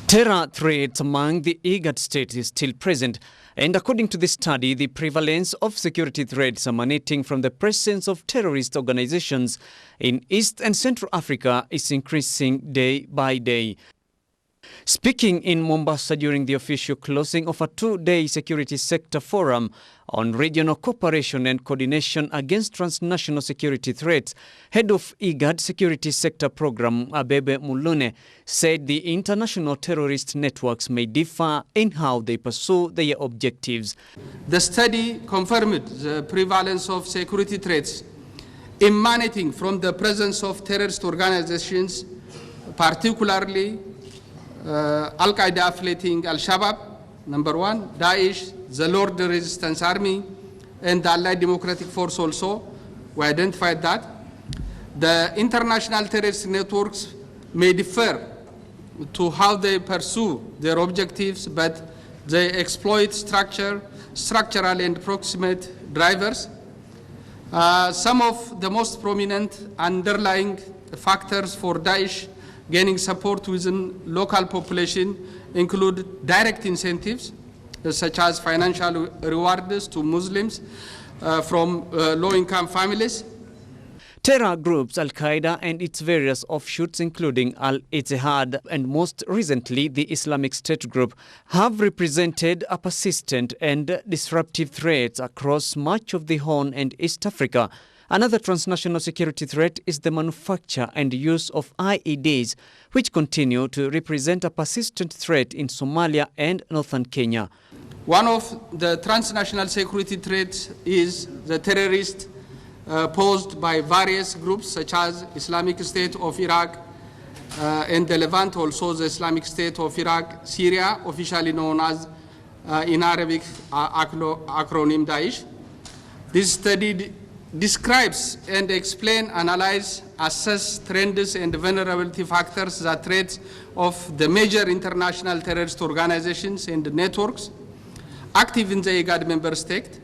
Terror threats among the Igad states is still present, and according to the study, the prevalence of security threats emanating from the presence of terrorist organizations in East and Central Africa is increasing day by day. Speaking in Mombasa during the official closing of a two-day security sector forum on regional cooperation and coordination against transnational security threats, head of Igad Security Sector Program Abebe Mulune said the international terrorist networks may differ in how they pursue their objectives. The study confirmed the prevalence of security threats emanating from the presence of terrorist organizations, particularly Al-Qaeda affiliating Al-Shabaab, number one, Daesh, the Lord Resistance Army, and the Allied Democratic Force also. We identified that. The international terrorist networks may differ to how they pursue their objectives, but they exploit structural and proximate drivers. Some of the most prominent underlying factors for Daesh gaining support within local population include direct incentives, such as financial rewards to Muslims from low-income families. Terror groups Al-Qaeda and its various offshoots, including Al-Ittihad and most recently the Islamic State group, have represented a persistent and disruptive threat across much of the Horn and East Africa. Another transnational security threat is the manufacture and use of IEDs, which continue to represent a persistent threat in Somalia and northern Kenya. One of the transnational security threats is the terrorist posed by various groups such as Islamic State of Iraq and the Levant, also the Islamic State of Iraq, Syria, officially known as in Arabic acronym Daesh. This study describes and analyze, assess trends and vulnerability factors that threats of the major international terrorist organizations and networks active in the Igad member state,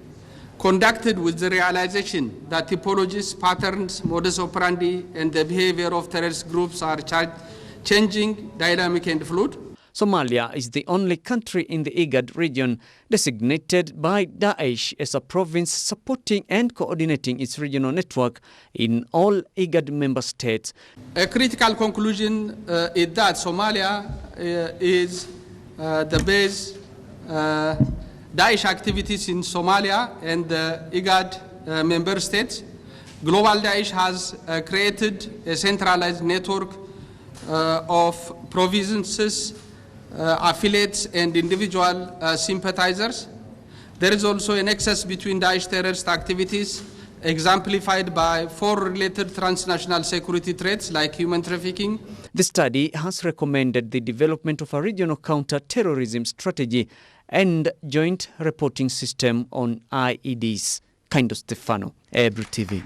conducted with the realization that typologies, patterns, modus operandi, and the behavior of terrorist groups are changing, dynamic, and fluid. Somalia is the only country in the Igad region designated by Daesh as a province supporting and coordinating its regional network in all Igad member states. A critical conclusion is that Somalia is the base Daesh activities in Somalia and the Igad member states. Global Daesh has created a centralized network of provinces, affiliates and individual sympathizers. There is also a nexus between Daesh terrorist activities exemplified by 4 related transnational security threats like human trafficking. The study has recommended the development of a regional counter-terrorism strategy and joint reporting system on IEDs. Kind of Stefano, Ebru TV.